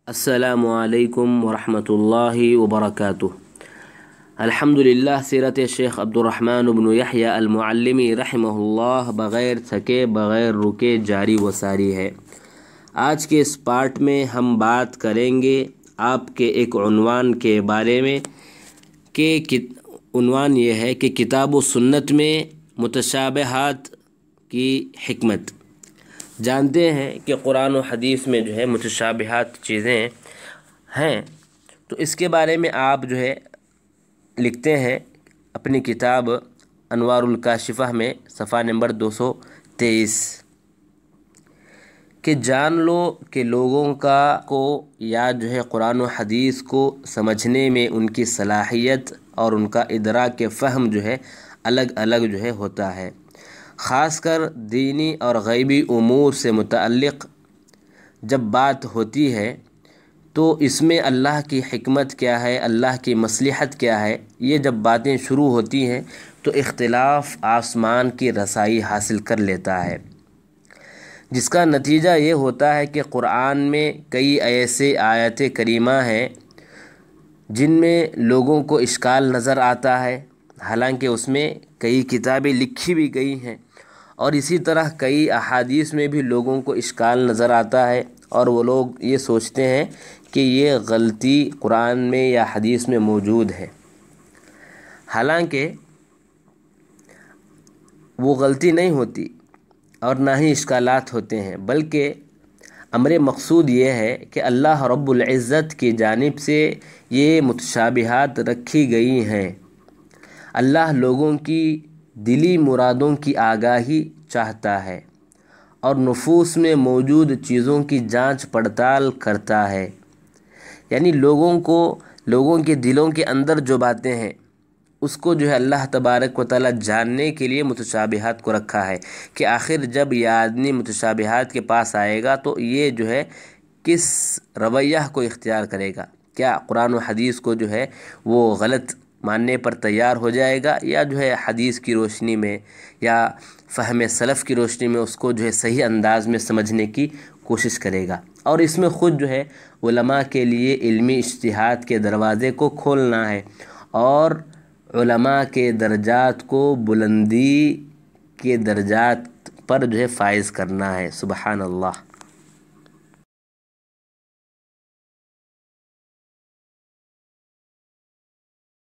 السلام علیکم ورحمۃ اللہ وبرکاتہ۔ الحمدللہ سیرت شیخ عبدالرحمن بن یحییٰ المعلمی رحمہ اللہ بغیر تھکے بغیر رکے جاری و ساری ہے۔ آج کے اس پارٹ میں ہم بات کریں گے آپ کے ایک عنوان کے بارے میں کہ عنوان یہ ہے کہ کتاب و سنت میں متشابہات کی حکمت۔ جانتے ہیں کہ قرآن و حدیث میں متشابہات چیزیں ہیں، تو اس کے بارے میں آپ لکھتے ہیں اپنی کتاب انوار الکاشفہ میں صفحہ نمبر 223 کہ جان لو کہ لوگوں کو یا قرآن و حدیث کو سمجھنے میں ان کی صلاحیت اور ان کا ادراک فہم الگ الگ ہوتا ہے۔ خاص کر دینی اور غیبی امور سے متعلق جب بات ہوتی ہے تو اس میں اللہ کی حکمت کیا ہے، اللہ کی مصلحت کیا ہے، یہ جب باتیں شروع ہوتی ہیں تو اختلاف آسمان کی رسائی حاصل کر لیتا ہے، جس کا نتیجہ یہ ہوتا ہے کہ قرآن میں کئی ایسے آیات کریمہ ہیں جن میں لوگوں کو اشکال نظر آتا ہے، حالانکہ اس میں کئی کتابیں لکھی بھی گئی ہیں، اور اسی طرح کئی احادیث میں بھی لوگوں کو اشکال نظر آتا ہے اور وہ لوگ یہ سوچتے ہیں کہ یہ غلطی قرآن میں یا حدیث میں موجود ہے، حالانکہ وہ غلطی نہیں ہوتی اور نہ ہی اشکالات ہوتے ہیں، بلکہ امر مقصود یہ ہے کہ اللہ رب العزت کی جانب سے یہ متشابہات رکھی گئی ہیں۔ اللہ لوگوں کی دلی مرادوں کی آگاہی چاہتا ہے اور نفوس میں موجود چیزوں کی جانچ پڑتال کرتا ہے، یعنی لوگوں کے دلوں کے اندر جو باتیں ہیں اس کو اللہ تبارک و تعالی جاننے کے لیے متشابہات کو رکھا ہے کہ آخر جب یہ آدمی متشابہات کے پاس آئے گا تو یہ کس رویہ کو اختیار کرے گا، کیا قرآن و حدیث کو وہ غلط ماننے پر تیار ہو جائے گا یا حدیث کی روشنی میں یا فہم سلف کی روشنی میں اس کو صحیح انداز میں سمجھنے کی کوشش کرے گا۔ اور اس میں خود علماء کے لیے علمی اجتہاد کے دروازے کو کھولنا ہے اور علماء کے درجات کو بلندی کے درجات پر فائز کرنا ہے۔ سبحان اللہ۔